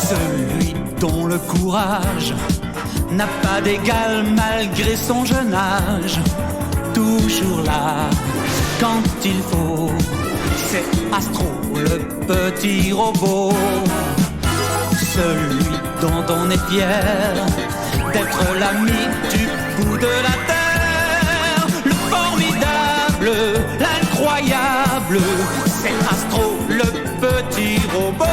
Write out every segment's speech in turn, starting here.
Celui dont le courage n'a pas d'égal malgré son jeune âge. Toujours là quand il faut, c'est Astro, le petit robot. Celui dont on est fier d'être l'ami du bout de la terre. Le formidable, l'incroyable, c'est Astro, le petit robot.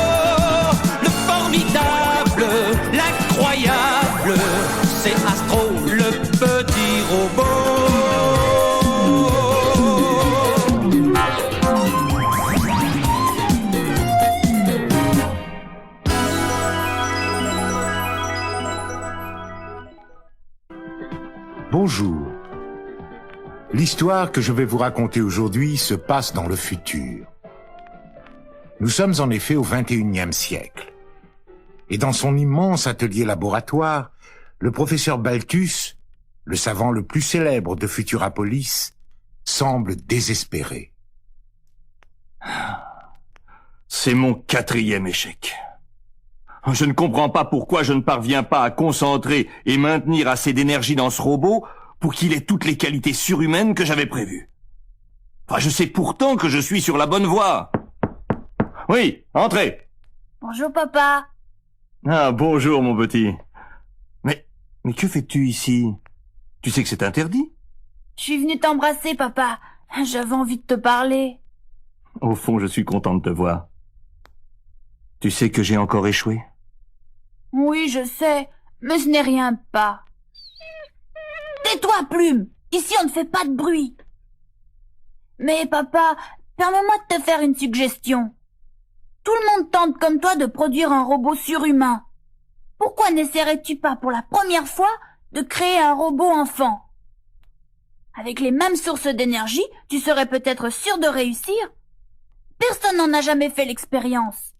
Le formidable, l'incroyable, c'est Astro, le petit robot. Bonjour. L'histoire que je vais vous raconter aujourd'hui se passe dans le futur. Nous sommes en effet au XXIe siècle. Et dans son immense atelier laboratoire, le professeur Balthus, le savant le plus célèbre de Futurapolis, semble désespéré. C'est mon 4e échec. Je ne comprends pas pourquoi je ne parviens pas à concentrer et maintenir assez d'énergie dans ce robot pour qu'il ait toutes les qualités surhumaines que j'avais prévues. Enfin, je sais pourtant que je suis sur la bonne voie. Oui, entrez. Bonjour, papa. Ah, bonjour, mon petit. Mais que fais-tu ici? Tu sais que c'est interdit? Je suis venue t'embrasser, papa. J'avais envie de te parler. Au fond, je suis content de te voir. Tu sais que j'ai encore échoué? Oui, je sais, mais ce n'est rien de pas. Tais-toi, Plume. Ici, on ne fait pas de bruit. Mais papa, permets-moi de te faire une suggestion. Tout le monde tente comme toi de produire un robot surhumain. Pourquoi n'essaierais-tu pas pour la première fois de créer un robot enfant? Avec les mêmes sources d'énergie, tu serais peut-être sûr de réussir. Personne n'en a jamais fait l'expérience.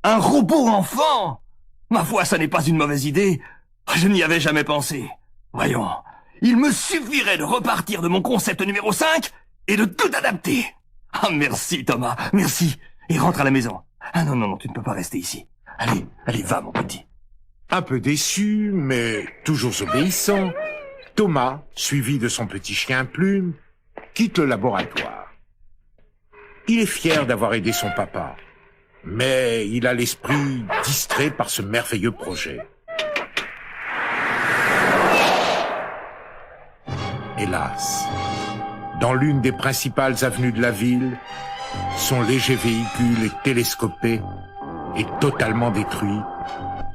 Un robot enfant? Ma foi, ça n'est pas une mauvaise idée. Je n'y avais jamais pensé. Voyons, il me suffirait de repartir de mon concept numéro 5 et de tout adapter. Ah, merci Thomas, merci. Et rentre à la maison. Ah non, tu ne peux pas rester ici. Allez, va mon petit. Un peu déçu, mais toujours obéissant, Thomas, suivi de son petit chien Plume, quitte le laboratoire. Il est fier d'avoir aidé son papa, mais il a l'esprit distrait par ce merveilleux projet. Hélas, dans l'une des principales avenues de la ville, son léger véhicule est télescopé et totalement détruit.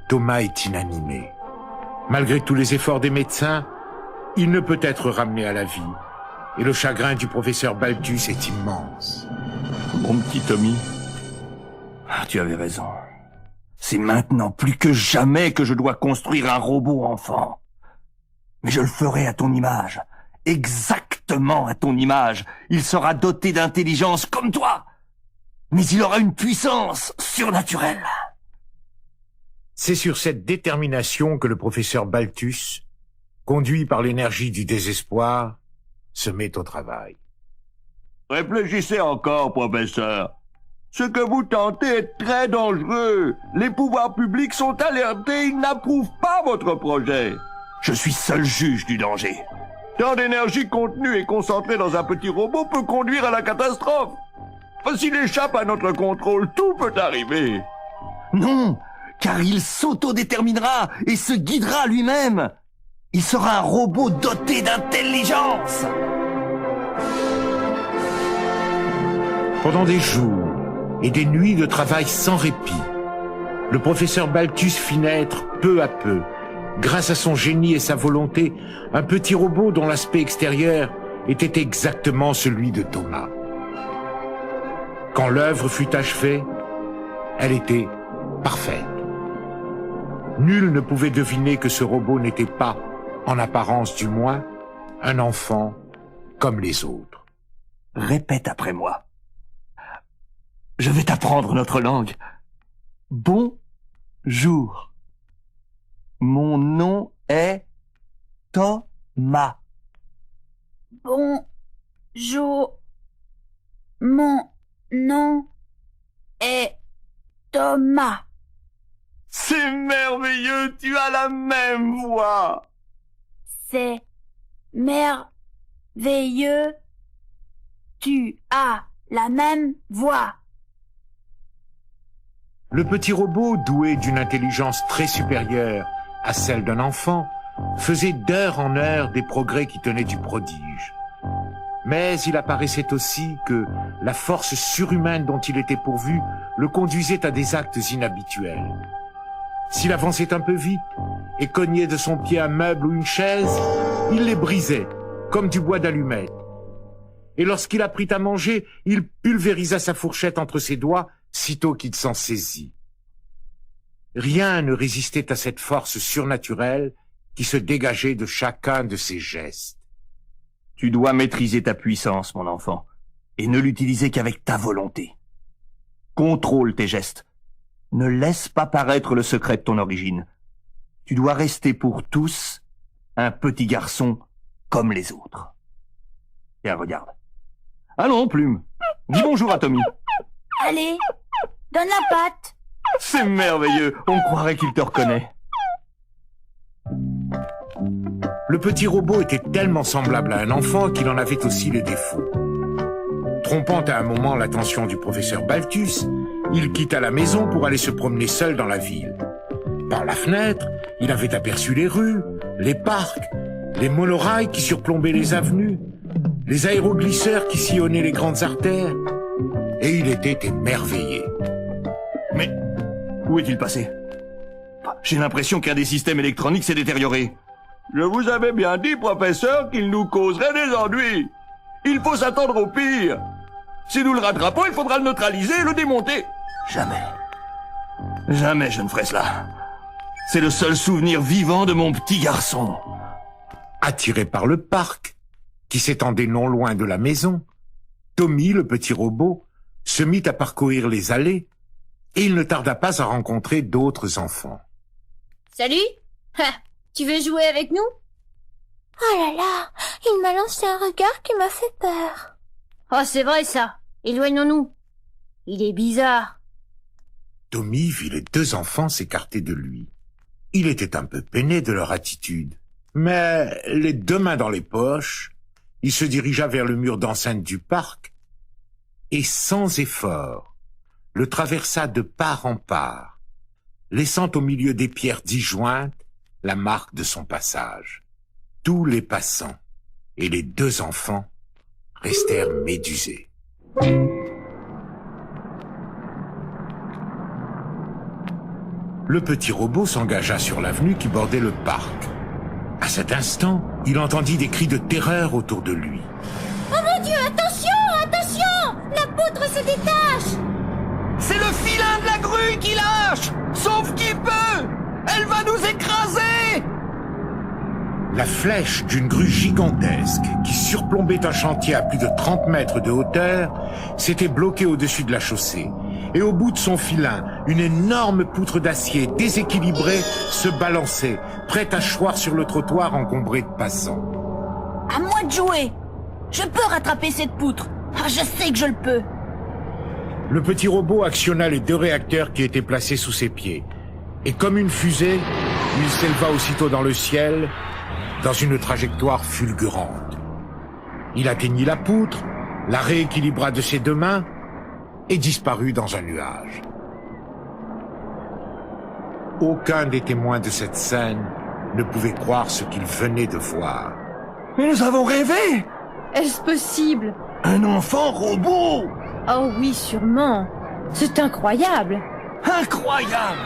Thomas est inanimé. Malgré tous les efforts des médecins, il ne peut être ramené à la vie. Et le chagrin du professeur Balthus est immense. Mon petit Tommy, tu avais raison. C'est maintenant plus que jamais que je dois construire un robot enfant. Mais je le ferai à ton image. Exactement à ton image. Il sera doté d'intelligence comme toi. Mais il aura une puissance surnaturelle. C'est sur cette détermination que le professeur Balthus, conduit par l'énergie du désespoir, se met au travail. Réfléchissez encore, professeur. Ce que vous tentez est très dangereux. Les pouvoirs publics sont alertés, ils n'approuvent pas votre projet. Je suis seul juge du danger. Tant d'énergie contenue et concentrée dans un petit robot peut conduire à la catastrophe. S'il échappe à notre contrôle, tout peut arriver. Non, car il s'autodéterminera et se guidera lui-même. Il sera un robot doté d'intelligence. Pendant des jours et des nuits de travail sans répit, le professeur Balthus fit naître peu à peu, grâce à son génie et sa volonté, un petit robot dont l'aspect extérieur était exactement celui de Thomas. Quand l'œuvre fut achevée, elle était parfaite. Nul ne pouvait deviner que ce robot n'était pas, en apparence du moins, un enfant comme les autres. Répète après moi. Je vais t'apprendre notre langue. Bonjour. Mon nom est Thomas. Bonjour. Mon nom est Thomas. C'est merveilleux, tu as la même voix. C'est merveilleux. Tu as la même voix. Le petit robot, doué d'une intelligence très supérieure à celle d'un enfant, faisait d'heure en heure des progrès qui tenaient du prodige. Mais il apparaissait aussi que la force surhumaine dont il était pourvu le conduisait à des actes inhabituels. S'il avançait un peu vite et cognait de son pied un meuble ou une chaise, il les brisait, comme du bois d'allumette. Et lorsqu'il apprit à manger, il pulvérisa sa fourchette entre ses doigts, sitôt qu'il s'en saisit. Rien ne résistait à cette force surnaturelle qui se dégageait de chacun de ses gestes. Tu dois maîtriser ta puissance, mon enfant, et ne l'utiliser qu'avec ta volonté. Contrôle tes gestes. Ne laisse pas paraître le secret de ton origine. Tu dois rester pour tous un petit garçon comme les autres. Tiens, regarde. Allons, Plume, dis bonjour à Tommy. Allez, donne la patte. C'est merveilleux, on croirait qu'il te reconnaît. Le petit robot était tellement semblable à un enfant qu'il en avait aussi les défauts. Trompant à un moment l'attention du professeur Balthus, il quitta la maison pour aller se promener seul dans la ville. Par la fenêtre, il avait aperçu les rues, les parcs, les monorails qui surplombaient les avenues, les aéroglisseurs qui sillonnaient les grandes artères, et il était émerveillé. Mais où est-il passé? J'ai l'impression qu'un des systèmes électroniques s'est détérioré. Je vous avais bien dit, professeur, qu'il nous causerait des ennuis. Il faut s'attendre au pire. Si nous le rattrapons, il faudra le neutraliser et le démonter. Jamais. Jamais je ne ferai cela. C'est le seul souvenir vivant de mon petit garçon. Attiré par le parc, qui s'étendait non loin de la maison, Tommy, le petit robot, se mit à parcourir les allées, et il ne tarda pas à rencontrer d'autres enfants. Salut. Tu veux jouer avec nous? Oh là là, il m'a lancé un regard qui m'a fait peur. Oh, c'est vrai ça. Éloignons-nous. Il est bizarre. Tommy vit les deux enfants s'écarter de lui. Il était un peu peiné de leur attitude, mais les deux mains dans les poches, il se dirigea vers le mur d'enceinte du parc et sans effort, le traversa de part en part, laissant au milieu des pierres disjointes la marque de son passage. Tous les passants et les deux enfants restèrent médusés. Le petit robot s'engagea sur l'avenue qui bordait le parc. À cet instant, il entendit des cris de terreur autour de lui. Oh mon Dieu, attention, attention! La poutre se détache! C'est le filin de la grue qui lâche! Sauf qui peut! Elle va nous écraser! La flèche d'une grue gigantesque qui surplombait un chantier à plus de 30 mètres de hauteur s'était bloquée au-dessus de la chaussée. Et au bout de son filin, une énorme poutre d'acier déséquilibrée se balançait, prête à choir sur le trottoir encombré de passants. À moi de jouer. Je peux rattraper cette poutre. Ah, je sais que je le peux. Le petit robot actionna les deux réacteurs qui étaient placés sous ses pieds. Et comme une fusée, il s'éleva aussitôt dans le ciel, dans une trajectoire fulgurante. Il atteignit la poutre, la rééquilibra de ses deux mains et disparut dans un nuage. Aucun des témoins de cette scène ne pouvait croire ce qu'il venait de voir. Mais nous avons rêvé! Est-ce possible? Un enfant robot! Oh oui, sûrement. C'est incroyable. Incroyable!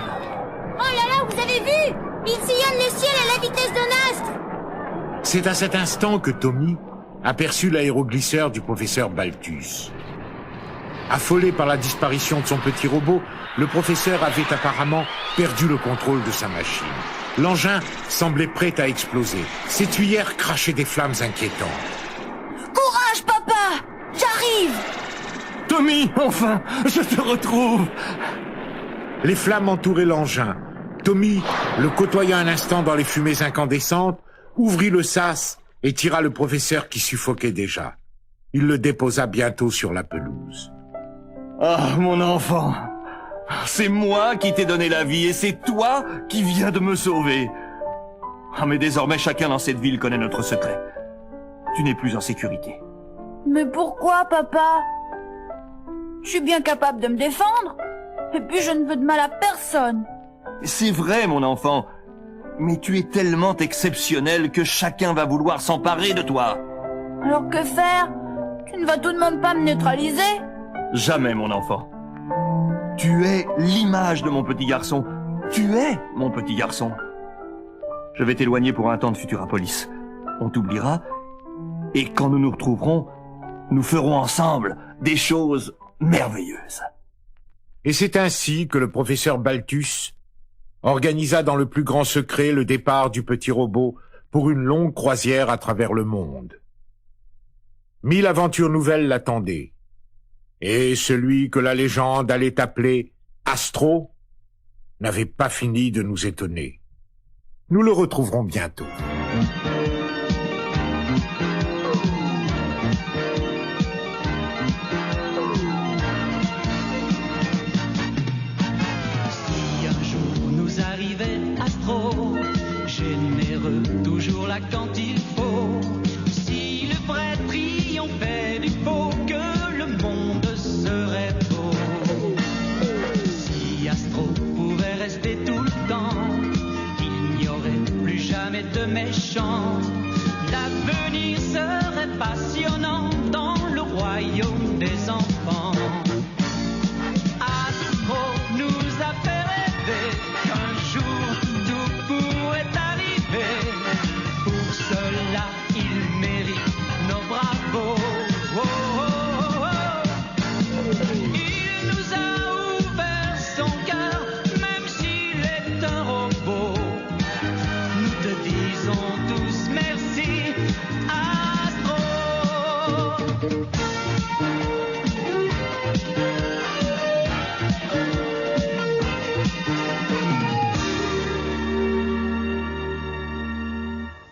Oh là là, vous avez vu? Il sillonne le ciel à la vitesse d'un astre! C'est à cet instant que Tommy aperçut l'aéroglisseur du professeur Balthus. Affolé par la disparition de son petit robot, le professeur avait apparemment perdu le contrôle de sa machine. L'engin semblait prêt à exploser. Ses tuyères crachaient des flammes inquiétantes. Courage, papa! J'arrive! Tommy, enfin, je te retrouve! Les flammes entouraient l'engin. Tommy le côtoya un instant dans les fumées incandescentes, ouvrit le sas et tira le professeur qui suffoquait déjà. Il le déposa bientôt sur la pelouse. Ah, mon enfant, C'est moi qui t'ai donné la vie et c'est toi qui viens de me sauver. Ah, mais désormais, chacun dans cette ville connaît notre secret. Tu n'es plus en sécurité. Mais pourquoi, papa? Je suis bien capable de me défendre. Et puis je ne veux de mal à personne. C'est vrai, mon enfant. Mais tu es tellement exceptionnel que chacun va vouloir s'emparer de toi. Alors que faire? Tu ne vas tout de même pas me neutraliser? Jamais, mon enfant. Tu es l'image de mon petit garçon. Tu es mon petit garçon. Je vais t'éloigner pour un temps de Futurapolis. On t'oubliera. Et quand nous nous retrouverons, nous ferons ensemble des choses merveilleuses. Et c'est ainsi que le professeur Balthus organisa dans le plus grand secret le départ du petit robot pour une longue croisière à travers le monde. 1000 aventures nouvelles l'attendaient. Et celui que la légende allait appeler Astro n'avait pas fini de nous étonner. Nous le retrouverons bientôt. Si un jour nous arrivait Astro, généreux toujours là quand il faut, si le vrai triomphait du faux, que le monde serait beau. Si Astro pouvait rester tout le temps, il n'y aurait plus jamais de méchants.